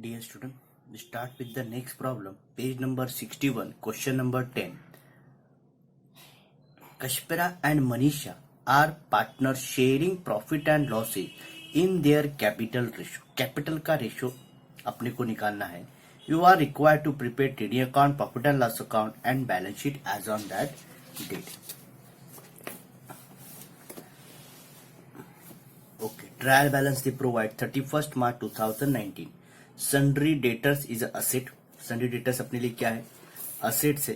Dear student, we start with the next problem. Page number 61, question number 10. Kashpara and Manisha are partners sharing profit and losses in their capital ratio. Capital का ratio अपने को निकालना है. You are required to prepare trading account, profit and loss account and balance sheet as on that date. Okay, trial balance they provide 31st March 2019. Sundry debtors is asset. Sundry debtors अपने लिए क्या है? Asset से,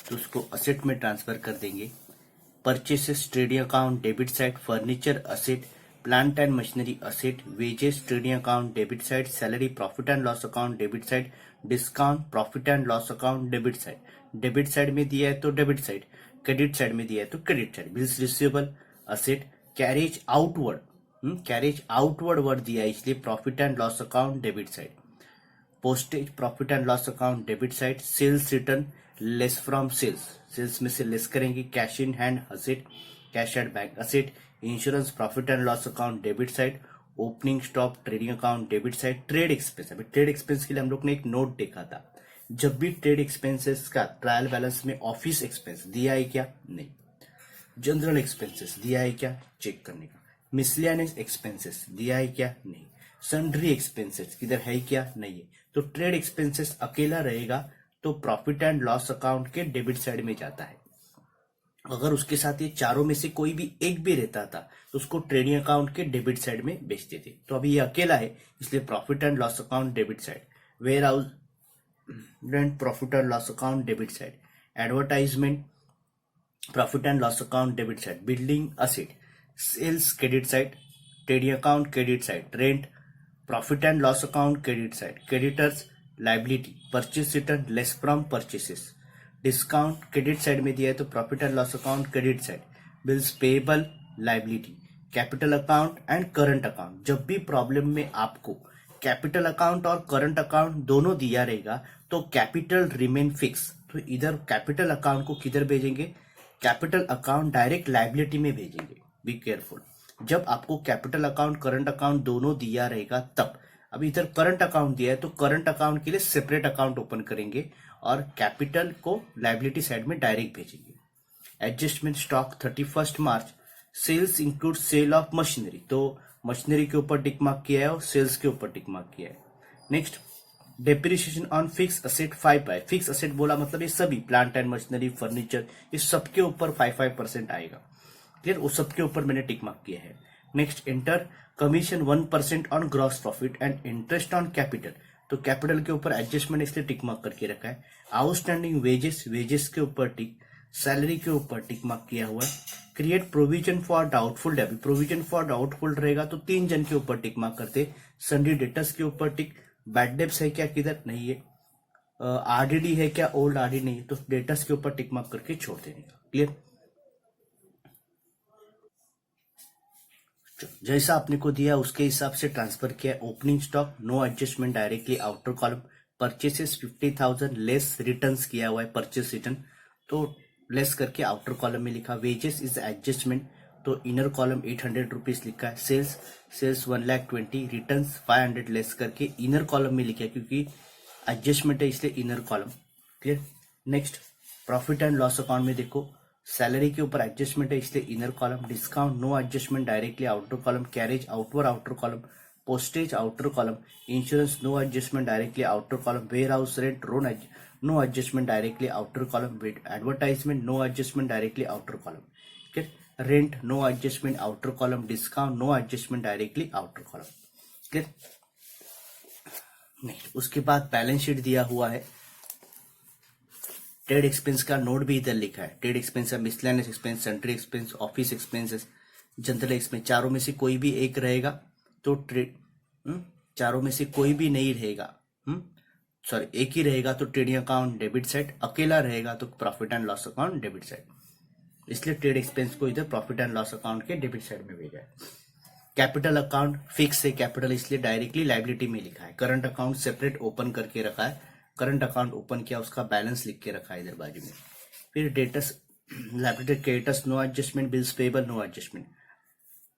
तो उसको asset में transfer कर देंगे. Purchases trading account debit side, furniture asset, plant and machinery asset, wages trading account debit side, salary profit and loss account debit side, discount profit and loss account debit side. Debit side में दिया है तो debit side, credit side में दिया है तो credit side. Bills receivable asset, carriage outward, carriage outward word दिया है इसलिए profit and loss account debit side. Postage profit and loss account debit side. Sales return less from sales, sales में से less करेंगे. Cash in hand asset, cash at bank asset. Insurance profit and loss account debit side. Opening stock trading account debit side. Trade expense, अभी trade expense के लिए हम लोग ने एक नोट देखा था. जब भी ट्रेड एक्सपेंसेस का ट्रायल बैलेंस में ऑफिस एक्सपेंस दिया है क्या? नहीं. जनरल एक्सपेंसेस दिया है क्या? चेक करने का. मिसलेनियस एक्सपेंसेस दिया है क्या? नहीं. सन्ड्री एक्सपेंसेस किधर है क्या? नहीं है. तो ट्रेड एक्सपेंसेस अकेला रहेगा तो प्रॉफिट एंड लॉस अकाउंट के डेबिट साइड में जाता है. अगर उसके साथ ये चारों में से कोई भी एक भी रहता था तो उसको ट्रेडिंग अकाउंट के डेबिट साइड में बेचते थे. तो अभी ये अकेला है इसलिए profit and loss account debit side. Warehouse rent profit and loss account debit side. Advertisement profit and loss account debit side. Building asset sales credit side. Trading account credit side. Rent profit and loss account credit side. Creditors liability. Purchase return less from purchases. Discount credit side में दिया है तो profit and loss account credit side. Bills payable liability. Capital account and current account. जब भी problem में आपको capital account और current account दोनों दिया रहेगा तो कैपिटल रिमेन फिक्स. तो इधर कैपिटल अकाउंट को किधर भेजेंगे? कैपिटल अकाउंट डायरेक्ट लाइबिलिटी में भेजेंगे. Be careful. जब आपको कैपिटल अकाउंट करंट अकाउंट दोनों दिया रहेगा तब. अभी इधर करंट अकाउंट दिया है तो करंट अकाउंट के लिए सेपरेट अकाउंट ओपन करेंगे और कैपिटल को लाइबिलिटी साइड में डायरेक्ट भेजेंगे. Adjustment stock 31st March. Sales include sale of machinery, तो मशीनरी के ऊपर टिक मार्क किया है और सेल्स के ऊपर टिक मार्क किया है. Next depreciation on fix asset 5. Fix asset बोला मतलब ये सभी प्लांट एंड मशीनरी फर्नीचर ये सबके ऊपर 5% आएगा. क्लियर? उस सबके ऊपर मैंने टिक मार्क किया है. Next enter commission 1% on gross profit and interest on capital. तो कैपिटल के ऊपर एडजस्टमेंट इसलिए टिक मार्क करके रखा है. आउटस्टैंडिंग वेजेस, वेजेस के ऊपर टिक. सैलरी के ऊपर टिक मार्क किया हुआ है. Create provision for doubtful debit. Provision for doubtful रहेगा तो 3 जन के ऊपर टिक मार्क करते. सन्ड्री डेटर्स के ऊपर टिक. बैड डेब्ट्स है क्या? किधर? नहीं है. आरडीडी है क्या? ओल्ड आरडी नहीं है. तो डेटर्स के ऊपर टिक मार्क करके छोड़ देने का. क्लियर? जैसा आपने को दिया उसके हिसाब से ट्रांसफर किया. Opening stock no adjustment directly outer column. Purchases 50,000 less returns किया हुआ है परचेस रिटर्न तो लेस करके आउटर कॉलम में लिखा. वेजेस इज एडजस्टमेंट तो इनर कॉलम 800 रुपीज लिखा है. Sales sales 1,20,000. रिटर्न 500 लेस करके इनर कॉलम में लिखा है क्योंकि एडजस्टमेंट है इसलिए inner column. Clear? Next profit and loss account में देखो सैलरी के ऊपर एडजस्टमेंट है इसलिए inner column. Discount no adjustment directly outer column. Carriage outward outer column. Postage outer column. Insurance no adjustment directly outer column. Warehouse rent no adjustment directly outer column. Advertisement no adjustment directly outer column. ठीक. Rent no adjustment outer column. Discount no adjustment directly outer column. Clear? नहीं. उसके बाद balance sheet दिया हुआ है. Trade expense का note भी इधर लिखा है. Trade expense, miscellaneous expense, sundry expense, office expenses, general expense. चारों में से कोई भी एक रहेगा तो चारों में से कोई भी नहीं रहेगा. सॉरी एक ही रहेगा तो ट्रेडिंग अकाउंट डेबिट साइड. अकेला रहेगा तो profit and loss account debit side. इसलिए ट्रेड एक्सपेंस को इधर प्रॉफिट एंड लॉस अकाउंट के डेबिट साइड में भेजा है. कैपिटल अकाउंट फिक्स है कैपिटल इसलिए डायरेक्टली लाइबिलिटी में लिखा है. करंट अकाउंट सेपरेट ओपन करके रखा है. करंट अकाउंट ओपन किया उसका बैलेंस लिख के रखा है इधर बाजू में. फिर debtors liability creditors no adjustment. Bills payable no adjustment.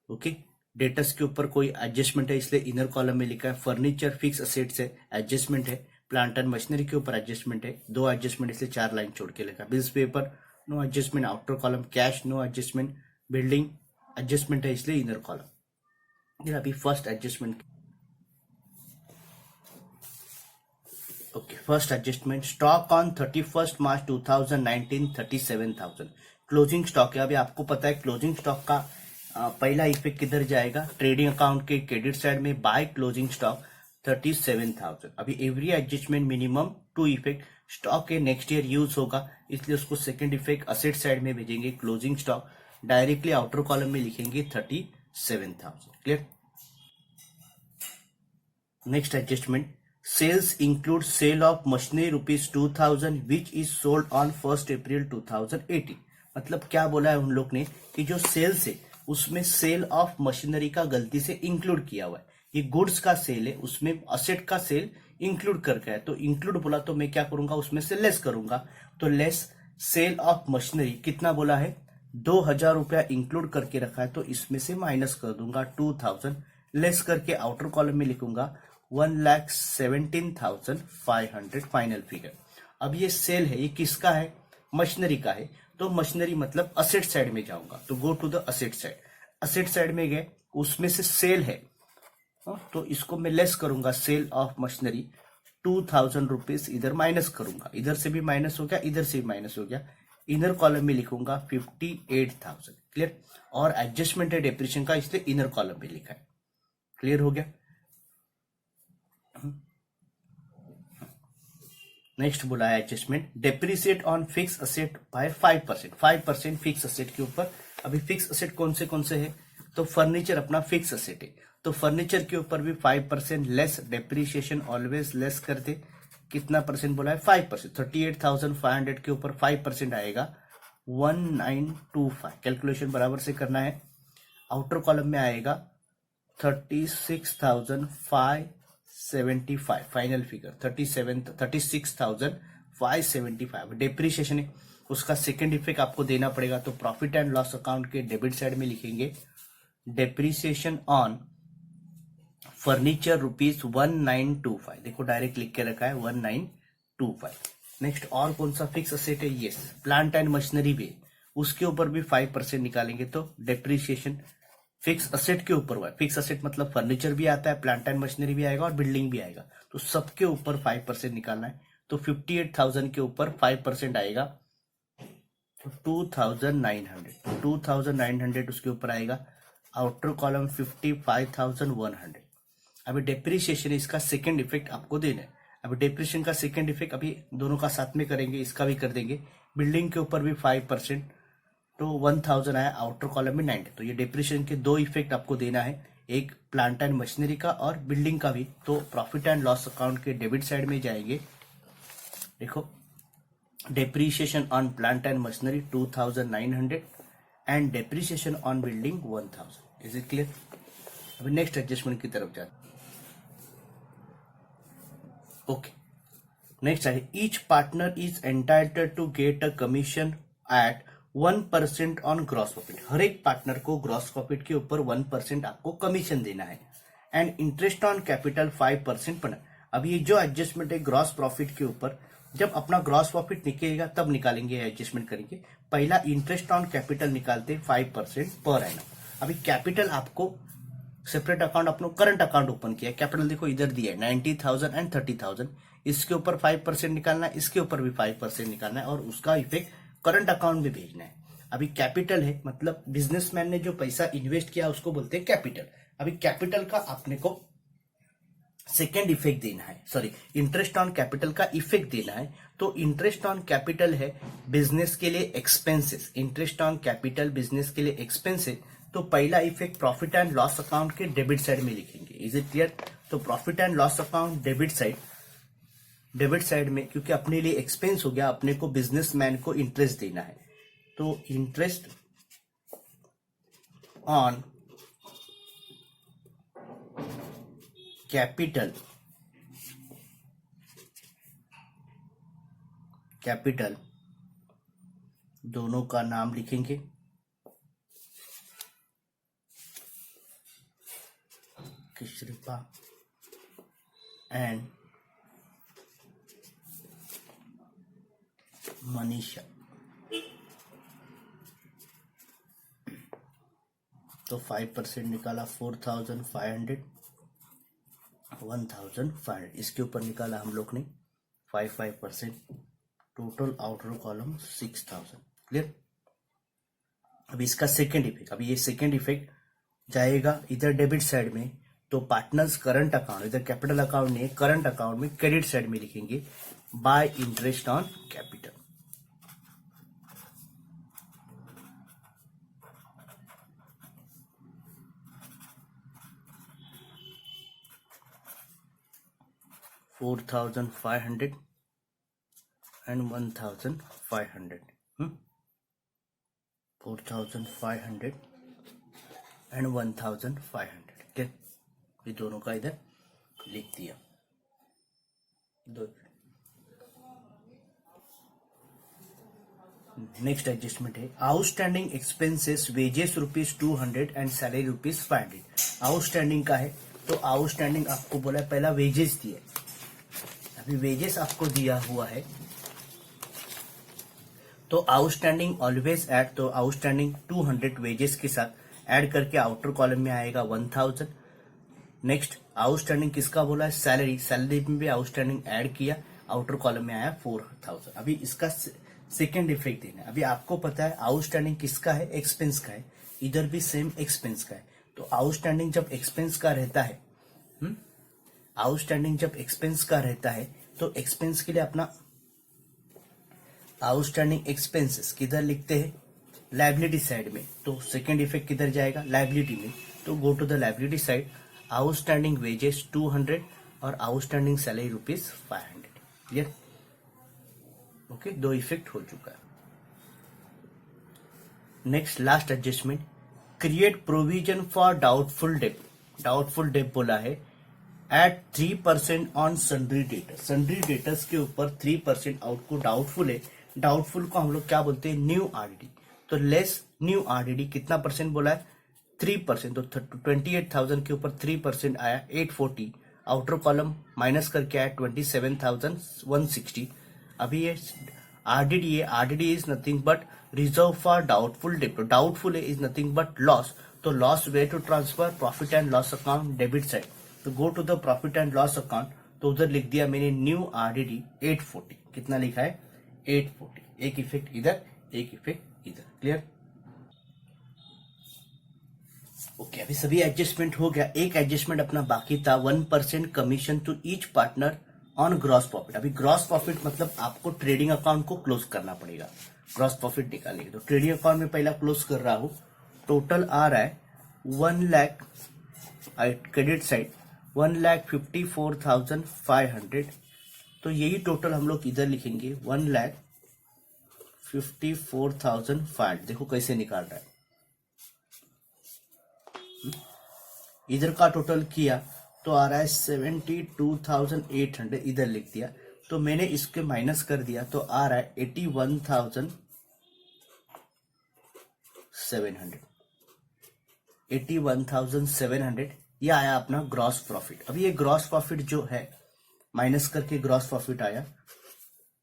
Okay. Debtors के ऊपर कोई एडजस्टमेंट है इसलिए इनर कॉलम में लिखा है। फर्नीचर फिक्स असेट्स है, एडजस्टमेंट है। प्लांट एंड मशीनरी के ऊपर एडजस्टमेंट है, 2 एडजस्टमेंट इसलिए 4 लाइन छोड़ के लिखा है। Bills payable no adjustment, outer column. Cash no adjustment. Building adjustment है इसलिए इनर कॉलम। अभी first adjustment. Okay, first adjustment, stock on 31 March 2019 37,000। Closing stock है। अभी आपको पता है क्लोजिंग स्टॉक का पहला इफेक्ट किधर जाएगा, ट्रेडिंग अकाउंट के क्रेडिट साइड में बाय क्लोजिंग स्टॉक 37,000। अभी every adjustment minimum 2 effect, stock के नेक्स्ट ईयर यूज होगा इसलिए उसको सेकंड इफेक्ट असेट साइड में भेजेंगे। Closing stock directly outer column में लिखेंगे 37,000। Clear. Next adjustment, sales include sale of machinery ₹2,000 which is sold on 1 April 2018। मतलब क्या बोला है उन लोग ने कि जो सेल्स है उसमें सेल ऑफ मशीनरी का गलती से इंक्लूड किया हुआ है। ये गुड्स का सेल है, उसमें असेट का सेल इंक्लूड करके है, तो इंक्लूड बोला तो मैं क्या करूंगा, उसमें से लेस करूंगा। तो लेस सेल ऑफ मशीनरी कितना बोला है, 2,000 रुपया इंक्लूड करके रखा है, तो इसमें से माइनस कर दूंगा 2,000, लेस करके आउटर कॉलम में लिखूंगा 1,17,500 फाइनल फिगर। अब ये सेल है, ये किसका है, मशीनरी का है, तो मशीनरी मतलब असेट साइड में जाऊंगा, तो go to the asset side. Asset side में गए, उसमें से सेल है, तो इसको मैं लेस करूंगा, सेल ऑफ मशीनरी 2,000 रुपीज इधर माइनस करूंगा, इधर से भी माइनस हो गया, इधर से भी माइनस हो गया। इनर कॉलम में लिखूंगा 58,000। क्लियर। और एडजस्टमेंट है डेप्रिसिएशन का इसलिए इनर कॉलम में लिखा है। क्लियर हो गया। नेक्स्ट बोला है adjustment, depreciate on fix asset by 5%। 5% fix asset के ऊपर। अभी फिक्स असेट कौन से है, तो फर्नीचर अपना फिक्स असेट है, तो फर्नीचर के ऊपर भी 5% लेस, डेप्रिसिएशन ऑलवेज लेस कर दे। कितना परसेंट बोला है, 5%। 38,500 के ऊपर 5% आएगा 1925। कैलकुलेशन बराबर से करना है। आउटर कॉलम में आएगा 36,575 फाइनल फिगर 36,575। डेप्रिसिएशन है, उसका सेकेंड इफेक्ट आपको देना पड़ेगा, तो प्रॉफिट एंड लॉस अकाउंट के डेबिट साइड में लिखेंगे डेप्रिसिएशन ऑन फर्नीचर ₹1925। देखो डायरेक्ट लिख के रखा है 1925। नेक्स्ट और कौन सा फिक्स असेट है, यस प्लांट एंड मशीनरी भी, उसके ऊपर भी 5% निकालेंगे, तो डेप्रिसिएशन फिक्स असेट के ऊपर हुआ है। फिक्स असेट मतलब फर्नीचर भी आता है, प्लांट एंड मशीनरी भी आएगा और बिल्डिंग भी आएगा, तो सबके ऊपर 5% निकालना है। तो 58,000 के ऊपर 5% आएगा, तो 2,900 उसके ऊपर आएगा। Outer column 55,100। अभी डेप्रिसिएशन इसका सेकंड इफेक्ट आपको देना है। अभी डेप्रिसिएशन का सेकंड इफेक्ट अभी दोनों का साथ में करेंगे, इसका भी कर देंगे। बिल्डिंग के ऊपर भी 5%, तो 1,000 आया, आउटर कॉलम में 90। तो ये डेप्रिसिएशन के 2 इफेक्ट आपको देना है, एक प्लांट एंड मशीनरी का और बिल्डिंग का भी। तो प्रॉफिट एंड लॉस अकाउंट के डेबिट साइड में जाएंगे। देखो depreciation on plant and machinery 2,900 and depreciation on building 1,000। Is it clear. अभी नेक्स्ट एडजस्टमेंट की तरफ जाते। ओके, नेक्स्ट है, each partner is entitled to get a commission at 1% on gross profit. हर एक पार्टनर को ग्रॉस प्रॉफिट के ऊपर 1% आपको कमीशन देना है। एंड इंटरेस्ट ऑन कैपिटल 5% पर। अब ये जो एडजस्टमेंट है ग्रॉस प्रॉफिट के ऊपर, जब अपना ग्रॉस प्रॉफिट निकलेगा तब निकालेंगे, एडजस्टमेंट करेंगे। पहला इंटरेस्ट ऑन कैपिटल निकालते 5% पर एनम। अभी कैपिटल आपको सेपरेट अकाउंट, अपना करंट अकाउंट ओपन किया, कैपिटल देखो इधर दिया है 90,000 एंड 30,000। इसके ऊपर 5% निकालना है, इसके ऊपर भी 5% निकालना है और उसका इफेक्ट करंट अकाउंट में भेजना है। अभी कैपिटल है मतलब बिजनेसमैन ने जो पैसा इन्वेस्ट किया उसको बोलते हैं कैपिटल। अभी कैपिटल का आपने को सेकेंड इफेक्ट देना है, सॉरी इंटरेस्ट ऑन कैपिटल का इफेक्ट देना है। तो इंटरेस्ट ऑन कैपिटल है बिजनेस के लिए expenses, interest on capital business के लिए एक्सपेंस है। तो पहला effect profit and loss account के डेबिट साइड में लिखेंगे। Is it clear. तो profit and loss account debit side में, क्योंकि अपने लिए एक्सपेंस हो गया, अपने को बिजनेसमैन को इंटरेस्ट देना है, तो इंटरेस्ट ऑन कैपिटल दोनों का नाम लिखेंगे। कृष्णा एंड मनीषा। तो 5% निकाला 4,500, 1,500, इसके ऊपर निकाला हम लोग ने 5%, टोटल आउटर कॉलम 6,000। क्लियर। अब इसका सेकेंड इफेक्ट, अभी ये सेकेंड इफेक्ट जाएगा इधर डेबिट साइड में, तो पार्टनर्स करंट अकाउंट, इधर कैपिटल अकाउंट नहीं, करंट अकाउंट में क्रेडिट साइड में लिखेंगे bye interest on capital. $4,500 and 1,500, 4,500 and 1,500। ठीक, ये दोनों का इधर लिख दिया। नेक्स्ट एडजस्टमेंट है outstanding expenses wages ₹200 and salary ₹500। Outstanding का है तो आउटस्टैंडिंग आपको बोला है, पहला वेजेस दिए, अभी वेजेस आपको दिया हुआ है तो आउटस्टैंडिंग ऑलवेज ऐड, तो आउटस्टैंडिंग 200 वेजेस के साथ ऐड करके आउटर कॉलम में आएगा 1,000। नेक्स्ट आउटस्टैंडिंग किसका बोला है, सैलरी, सैलरी में भी आउटस्टैंडिंग ऐड किया, आउटर कॉलम में आया 4,000। अभी इसका सेकेंड इफेक्ट देना है। अभी आपको पता है आउटस्टैंडिंग किसका है, एक्सपेंस का है, इधर भी सेम एक्सपेंस का है। तो आउटस्टैंडिंग जब एक्सपेंस का रहता है, आउटस्टैंडिंग जब एक्सपेंस का रहता है तो एक्सपेंस के लिए अपना आउटस्टैंडिंग एक्सपेंसेस किधर लिखते हैं, लायबिलिटी साइड में। तो सेकेंड इफेक्ट किधर जाएगा, लायबिलिटी में। तो go to the liability side, outstanding wages 200 और आउटस्टैंडिंग सैलरी ₹500। क्लियर। ओके, दो इफेक्ट हो चुका है। Next last adjustment, create provision for doubtful debt. Doubtful debt बोला है at 3% on sundry debtors. Sundry debtors के ऊपर 3% आउट को डाउटफुल है, डाउटफुल को हम लोग क्या बोलते हैं, न्यू आरडीडी। तो लेस न्यू आरडीडी कितना परसेंट बोला है, 3%। तो 28,000 के ऊपर 3% आया 840, आउटर कॉलम माइनस करके आया 27,160। अभी ये आरडीडी है, RDD is nothing but reserve for doubtful debt. Doubtful है इज नथिंग बट लॉस, तो loss way to transfer profit and loss account debit side. तो go to the profit and loss account, तो उधर लिख दिया मैंने new RDD 840। कितना लिखा है, 840। एक इफेक्ट इधर, एक इफेक्ट इधर। क्लियर। ओके, अभी सभी एडजस्टमेंट हो गया। एक एडजस्टमेंट अपना बाकी था, 1% commission to each partner on gross profit. अभी ग्रॉस प्रॉफिट मतलब आपको ट्रेडिंग अकाउंट को क्लोज करना पड़ेगा, ग्रॉस प्रॉफिट निकालेंगे। तो ट्रेडिंग अकाउंट में पहला क्लोज कर रहा हूं, टोटल आ रहा है 1 लाख, क्रेडिट साइड 1,54,500। तो यही टोटल हम लोग इधर लिखेंगे 1,54,500। देखो कैसे निकाल रहा है, इधर का टोटल किया तो आ रहा है 72,800, इधर लिख दिया। तो मैंने इसके माइनस कर दिया तो आ रहा है 81,700। 81,700 ये आया अपना ग्रॉस प्रॉफिट। अभी ये ग्रॉस प्रॉफिट जो है माइनस करके ग्रॉस प्रॉफिट आया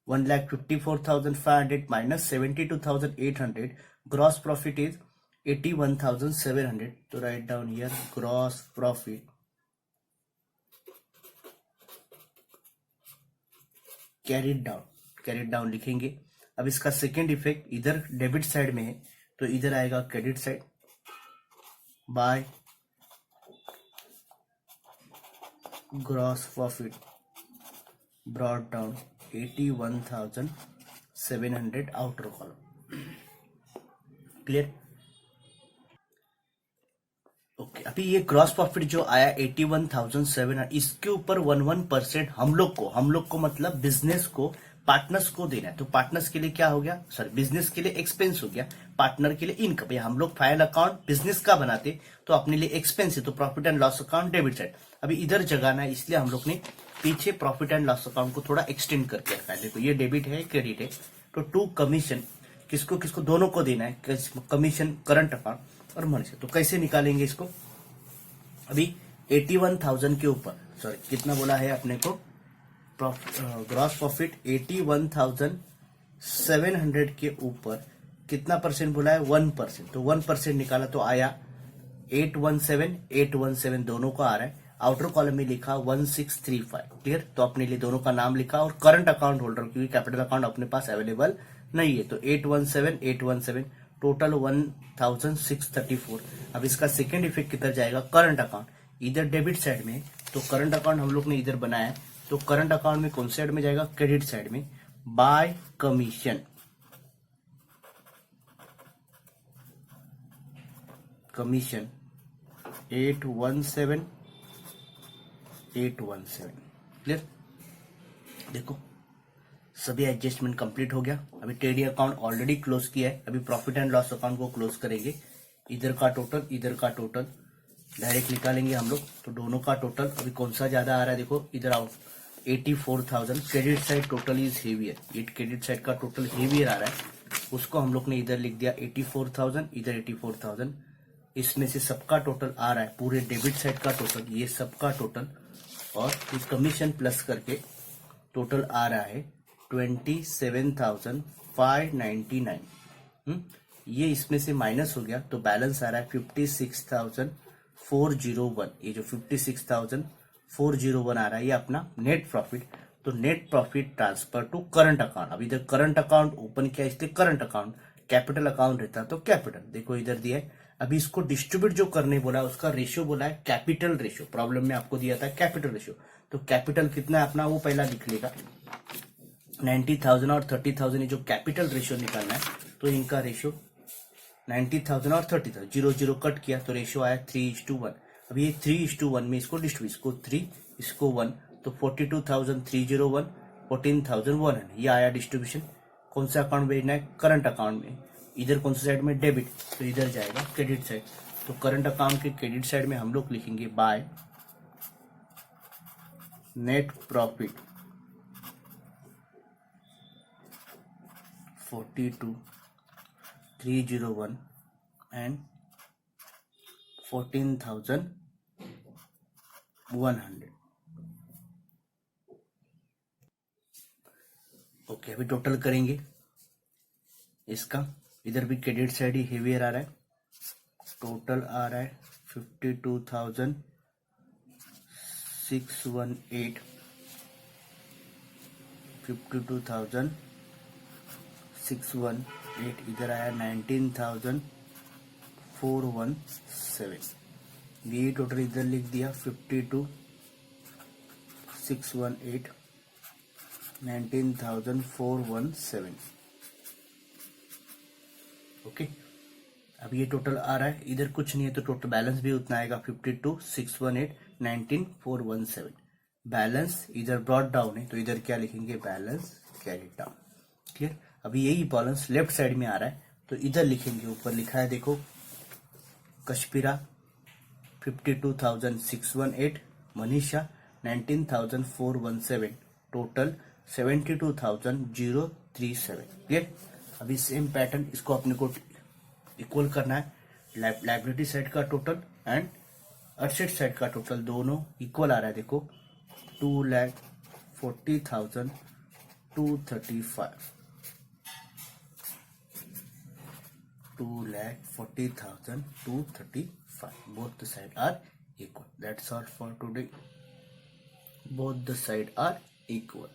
1,54,500 माइनस 72,800, ग्रॉस प्रॉफिट इज 81,700। तो write down here gross profit carried down लिखेंगे। अब इसका सेकेंड इफेक्ट इधर डेबिट साइड में है तो इधर आएगा credit side by gross profit brought down 81,700 outer column. Clear. Okay, अभी ये ग्रॉस प्रॉफिट जो आया 81,700, इसके ऊपर 1% हम लोग को मतलब बिजनेस को, पार्टनर्स को देना है। तो पार्टनर्स के लिए क्या हो गया, सॉरी बिजनेस के लिए एक्सपेंस हो गया, पार्टनर के लिए इनकम। भैया हम लोग फाइल अकाउंट बिजनेस का बनाते तो अपने लिए एक्सपेंस है, तो profit and loss account debit side. अभी इधर जगाना है, इसलिए हम लोग ने पीछे प्रॉफिट एंड लॉस अकाउंट को थोड़ा एक्सटेंड करके रखा है। देखो ये डेबिट है, क्रेडिट है, तो टू कमीशन किसको किसको, दोनों को देना है, कमीशन करंट अकाउंट और मनी से। तो कैसे निकालेंगे इसको, अभी 81,000 के ऊपर, सॉरी कितना बोला है अपने को, ग्रॉस प्रॉफिट 81,700 के ऊपर कितना परसेंट बोला है, 1%। तो 1% निकाला तो आया 817 दोनों का आ रहा है। आउटर कॉलम में लिखा 1635। क्लियर, तो अपने लिए दोनों का नाम लिखा और करंट अकाउंट होल्डर, क्योंकि कैपिटल अकाउंट अपने पास अवेलेबल नहीं है, तो 817 टोटल 1634। अब इसका सेकेंड इफेक्ट किधर जाएगा, करंट अकाउंट, इधर डेबिट साइड में, तो करंट अकाउंट हम लोग ने इधर बनाया, तो करंट अकाउंट में कौन साइड में जाएगा, क्रेडिट साइड में, बाय कमीशन, कमीशन 817। क्लियर, देखो सभी एडजस्टमेंट कंप्लीट हो गया। अभी ट्रेडिंग अकाउंट ऑलरेडी क्लोज किया है, अभी प्रॉफिट एंड लॉस अकाउंट को क्लोज करेंगे। इधर का टोटल, इधर का टोटल डायरेक्ट निकालेंगे हम लोग, तो दोनों का टोटल अभी कौन सा ज्यादा आ रहा है, देखो इधर out 84,000। Credit side total is heavier, ये क्रेडिट साइड का टोटल हेवियर आ रहा है, उसको हम लोग ने इधर लिख दिया 84,000, इधर 84,000। इसमें से सबका टोटल आ रहा है, पूरे डेबिट साइड का टोटल, ये सबका टोटल, और इस कमीशन प्लस करके टोटल आ रहा है 27,599। ये इसमें से माइनस हो गया तो बैलेंस आ रहा है 56,401। ये जो 56,401 आ रहा है ये अपना नेट प्रॉफिट। तो net profit transfer to current account, अब इधर करंट अकाउंट ओपन किया इसलिए करंट अकाउंट, कैपिटल अकाउंट रहता तो कैपिटल, देखो इधर दिया है। अभी इसको डिस्ट्रीब्यूट जो करने बोला है उसका रेशियो बोला है कैपिटल रेशियो, प्रॉब्लम में आपको दिया था कैपिटल रेशियो, तो कैपिटल कितना है अपना वो पहला लिख लेगा। 90,000 और 30,000 ये जो कैपिटल रेशियो निकालना है, तो इनका रेशियो 90,000 और 30,000 0 कट किया तो रेशियो आया 3:1। अब ये 3:1 में इसको डिस्ट्रीब्यूट, इसको 3 इसको 1, तो 42,301 14,100 ये आया डिस्ट्रीब्यूशन। कौन सा अकाउंट भेजना है, करंट अकाउंट में। इधर कौन सा साइड में, डेबिट, तो इधर जाएगा क्रेडिट साइड। तो करंट अकाउंट के क्रेडिट साइड में हम लोग लिखेंगे by net profit 42,301 and 14,100। Okay, अभी टोटल करेंगे इसका, इधर भी क्रेडिट साइड ही हेवियर आ रहा है, टोटल आ रहा है 52,618, 52,618, इधर आया 19,417। ये टोटल इधर लिख दिया 52,618 19,417। ओके, अब ये टोटल आ रहा है, इधर कुछ नहीं है तो टोटल बैलेंस भी उतना आएगा 52,618 19,417। बैलेंस इधर ब्रॉट डाउन है तो इधर क्या लिखेंगे, बैलेंस कैरिड डाउन। क्लियर, अभी यही बैलेंस लेफ्ट साइड में आ रहा है तो इधर लिखेंगे, ऊपर लिखा है देखो कश्मीरा 52,618, मनीषा 19,417, टोटल 72,037। क्लियर, अभी सेम पैटर्न इसको अपने को इक्वल करना है, लाइबिलिटी साइड का टोटल एंड एसेट साइड का टोटल दोनों इक्वल आ रहा है, देखो 2,40,235, 2,40,235, both the side are equal. That's all for today. Both the side are equal.